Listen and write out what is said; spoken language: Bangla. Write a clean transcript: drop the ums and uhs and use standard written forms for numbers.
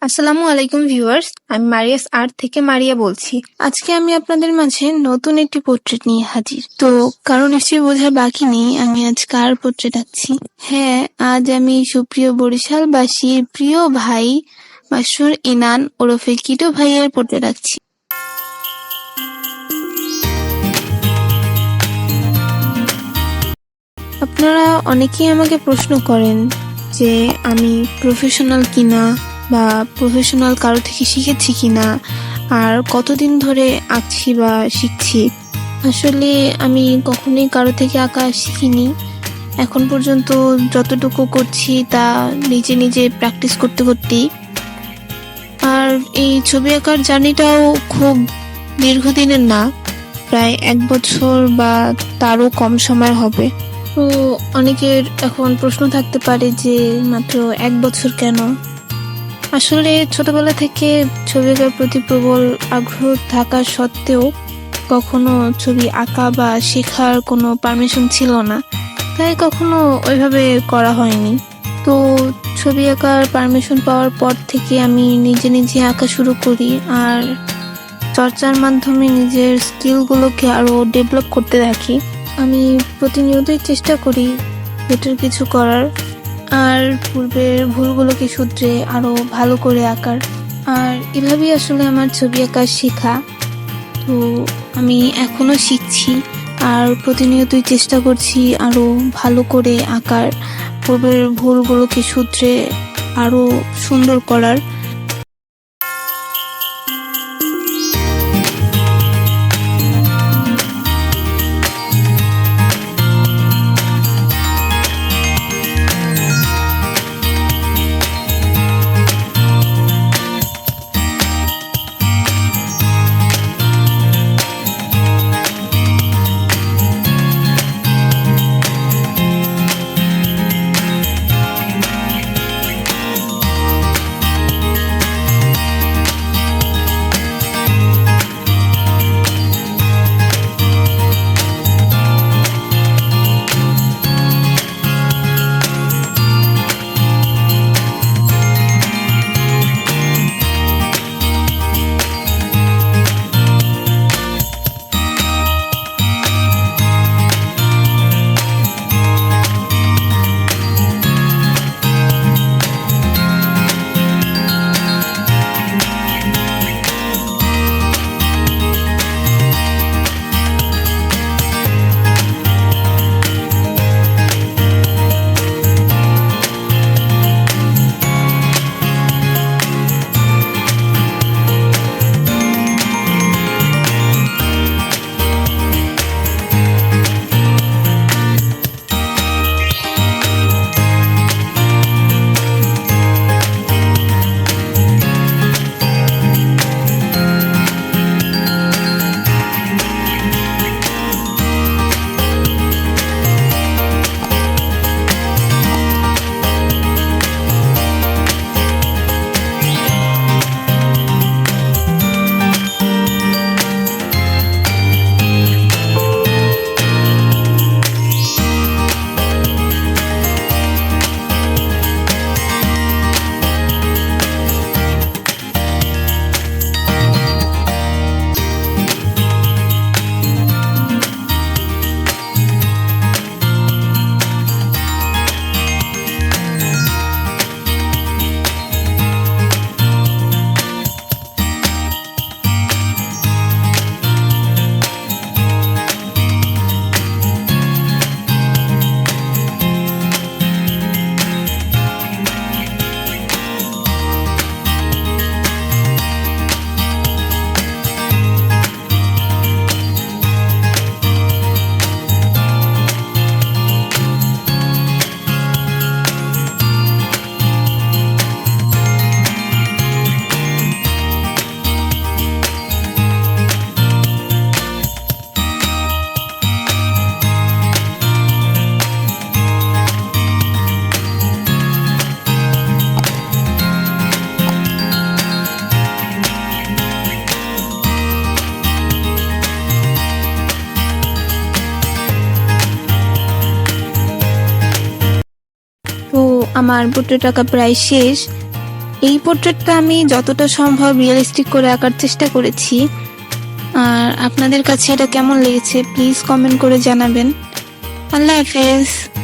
আসসালামু আলাইকুম ভিউয়ার্স, আমি মারিয়াস আর্ট থেকে মারিয়া বলছি। আজকে আমি আপনাদের মাঝে নতুন একটি পোর্ট্রেট নিয়ে হাজির। তো কারণ নিশ্চয়ই বোঝার বাকি নেই আমি আজ কার পোর্ট্রেট আঁকছি। হ্যাঁ, আজ আমি সুপ্রিয় বরিশালবাসীর প্রিয় ভাই মাসুর ইনান ওরফে কিটো ভাইয়ের পোর্ট্রেট আঁকছি। আপনারা অনেকেই আমাকে প্রশ্ন করেন যে আমি প্রফেশনাল কিনা বা প্রফেশনাল কারো থেকে শিখেছি কিনা, আর কতদিন ধরে আঁকছি বা শিখছি। আসলে আমি কখনোই কারো থেকে আঁকা শিখিনি। এখন পর্যন্ত যতটুকু করছি তা নিজে নিজে প্র্যাকটিস করতে করতেই। আর এই ছবি আঁকার জার্নিটাও খুব দীর্ঘদিনের না, প্রায় 1 বছর বা তারও কম সময় হবে। তো অনেকের এখন প্রশ্ন থাকতে পারে যে মাত্র 1 বছর কেন। আসলে ছোটবেলা থেকে ছবি আঁকার প্রতি প্রবল আগ্রহ থাকা সত্ত্বেও কখনো ছবি আঁকা বা শেখার কোনো পারমিশন ছিল না, তাই কখনো ওইভাবে করা হয়নি। তো ছবি আঁকার পারমিশন পাওয়ার পর থেকে আমি নিজে নিজে আঁকা শুরু করি, আর চর্চার মাধ্যমে নিজের স্কিলগুলোকে আরো ডেভেলপ করতে থাকি। আমি প্রতিনিয়তই চেষ্টা করি বেটার কিছু করার, আর পূর্বের ভুলগুলোকে শুধরে আরো ভালো করে আঁকার। আর এভাবেই আসলে আমার ছবি আঁকা শেখা। তো আমি এখনো শিখছি আর প্রতিনিয়তই চেষ্টা করছি আরো ভালো করে আঁকার, পূর্বের ভুলগুলোকে শুধরে আরো সুন্দর করার। তো আমার পোর্ট্রেট আঁকা প্রায় শেষ। এই পোর্ট্রেটটা আমি যতটা সম্ভব রিয়েলিস্টিক করে আঁকার চেষ্টা করেছি। আর আপনাদের কাছে এটা কেমন লেগেছে প্লিজ কমেন্ট করে জানাবেন। আল্লাহ হাফেজ।